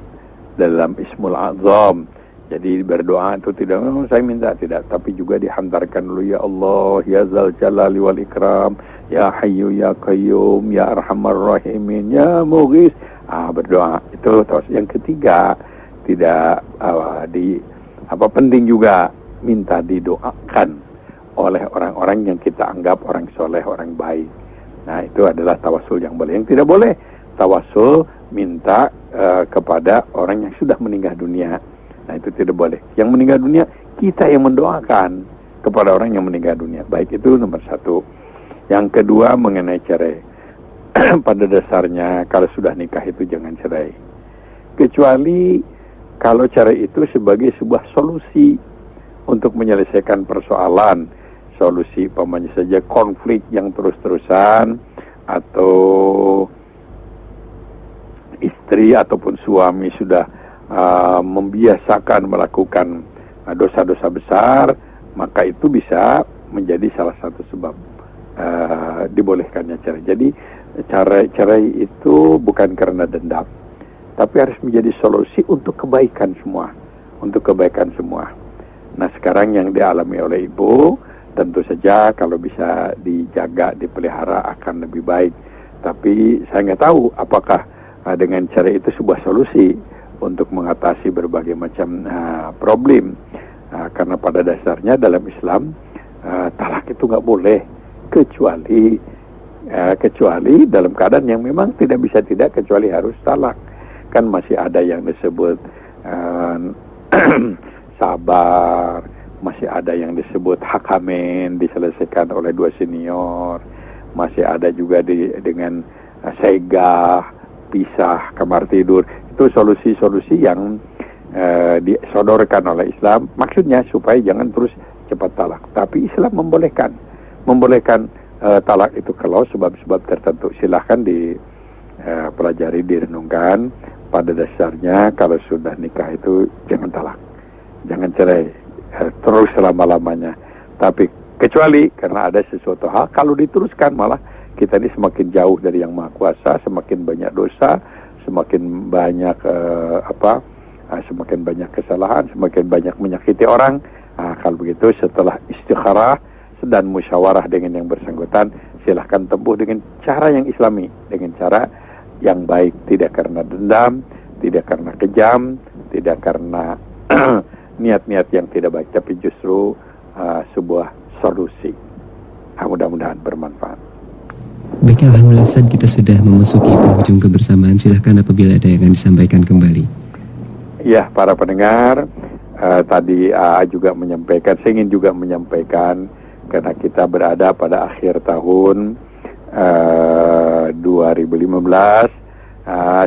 C: dalam Ismul Azam. Jadi berdoa itu tidak, saya minta, tidak, tapi juga dihantarkan dulu, ya Allah, ya Zal Jalali wal Ikram, ya Hayyu ya Qayyum, ya Arhamar Rahimin, ya Mughis. Berdoa itu. Terus yang ketiga, tidak penting juga minta didoakan oleh orang-orang yang kita anggap orang soleh, orang baik. Nah, itu adalah tawasul yang boleh. Yang tidak boleh, tawasul minta kepada orang yang sudah meninggal dunia. Nah, itu tidak boleh. Yang meninggal dunia, kita yang mendoakan kepada orang yang meninggal dunia. Baik, itu nomor 1. Yang kedua, mengenai cerai. Pada dasarnya, kalau sudah nikah itu jangan cerai. Kecuali kalau cerai itu sebagai sebuah solusi untuk menyelesaikan persoalan. Solusi umpamanya saja konflik yang terus-terusan, atau istri ataupun suami sudah membiasakan melakukan dosa-dosa besar, maka itu bisa menjadi salah satu sebab dibolehkannya cerai. Jadi cerai itu bukan karena dendam, tapi harus menjadi solusi untuk kebaikan semua, Nah, sekarang yang dialami oleh ibu, tentu saja kalau bisa dijaga, dipelihara akan lebih baik. Tapi saya nggak tahu apakah dengan cerai itu sebuah solusi untuk mengatasi berbagai macam problem. Karena pada dasarnya dalam Islam talak itu nggak boleh, kecuali dalam keadaan yang memang tidak bisa tidak, kecuali harus talak. Kan masih ada yang disebut sabar, masih ada yang disebut hakamen, diselesaikan oleh 2 senior, masih ada juga dengan segah, pisah, kamar tidur. Itu solusi-solusi yang disodorkan oleh Islam, maksudnya supaya jangan terus cepat talak. Tapi Islam membolehkan talak itu kalau sebab-sebab tertentu. Silahkan dipelajari, direnungkan. Pada dasarnya kalau sudah nikah itu jangan talak, jangan cerai terus selama-lamanya. Tapi kecuali karena ada sesuatu hal, kalau diteruskan malah kita ini semakin jauh dari Yang Maha Kuasa, semakin banyak dosa, semakin banyak semakin banyak kesalahan, semakin banyak menyakiti orang. Kalau begitu, setelah istikharah dan musyawarah dengan yang bersangkutan, silahkan tempuh dengan cara yang Islami, dengan cara yang baik, tidak karena dendam, tidak karena kejam, tidak karena niat-niat yang tidak baik, tapi justru sebuah solusi. Mudah-mudahan bermanfaat.
D: Baik, alhamdulillah Ustaz, kita sudah memasuki penghujung kebersamaan. Silahkan apabila ada yang akan disampaikan kembali.
C: Ya, para pendengar, tadi juga menyampaikan, saya ingin juga menyampaikan, karena kita berada pada akhir tahun 2015,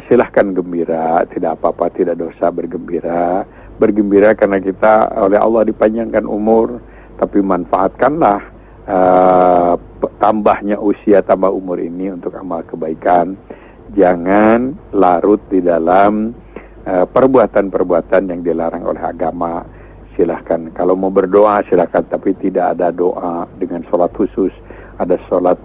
C: silahkan gembira, tidak apa-apa, tidak dosa bergembira. Bergembira karena kita oleh Allah dipanjangkan umur, tapi manfaatkanlah tambahnya usia, tambah umur ini untuk amal kebaikan. Jangan larut di dalam perbuatan-perbuatan yang dilarang oleh agama. Silahkan, kalau mau berdoa silahkan, tapi tidak ada doa dengan sholat khusus. Ada sholat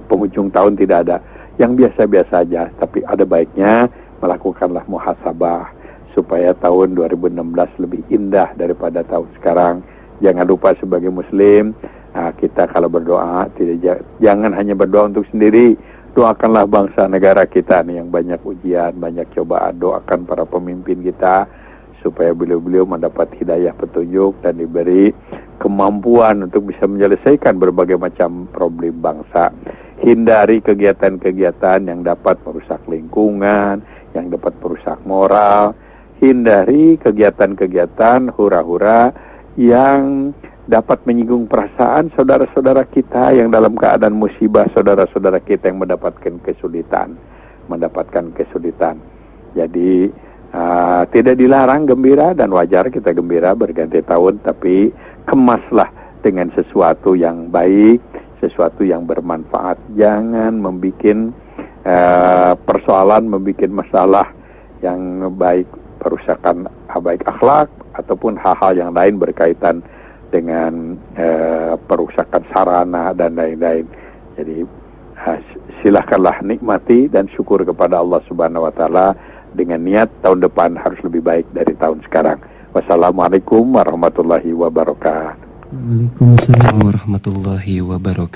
C: penghujung tahun, tidak ada. Yang biasa-biasa aja, tapi ada baiknya melakukanlah muhasabah supaya tahun 2016 lebih indah daripada tahun sekarang. Jangan lupa sebagai muslim, kita kalau berdoa jangan hanya berdoa untuk sendiri. Doakanlah bangsa negara kita nih yang banyak ujian, banyak cobaan. Doakan para pemimpin kita supaya beliau-beliau mendapat hidayah petunjuk dan diberi kemampuan untuk bisa menyelesaikan berbagai macam problem bangsa. Hindari kegiatan-kegiatan yang dapat merusak lingkungan, yang dapat merusak moral. Hindari kegiatan-kegiatan hura-hura yang dapat menyinggung perasaan saudara-saudara kita yang dalam keadaan musibah, saudara-saudara kita yang mendapatkan kesulitan. Jadi tidak dilarang gembira, dan wajar kita gembira berganti tahun, tapi kemaslah dengan sesuatu yang baik, sesuatu yang bermanfaat. Jangan membuat persoalan, membuat masalah yang baik, perusakan baik akhlak ataupun hal-hal yang lain berkaitan dengan perusakan sarana dan lain-lain. Jadi silahkanlah nikmati dan syukur kepada Allah Subhanahu wa taala dengan niat tahun depan harus lebih baik dari tahun sekarang. Wassalamualaikum warahmatullahi wabarakatuh.
D: Waalaikumsalam warahmatullahi wabarakatuh.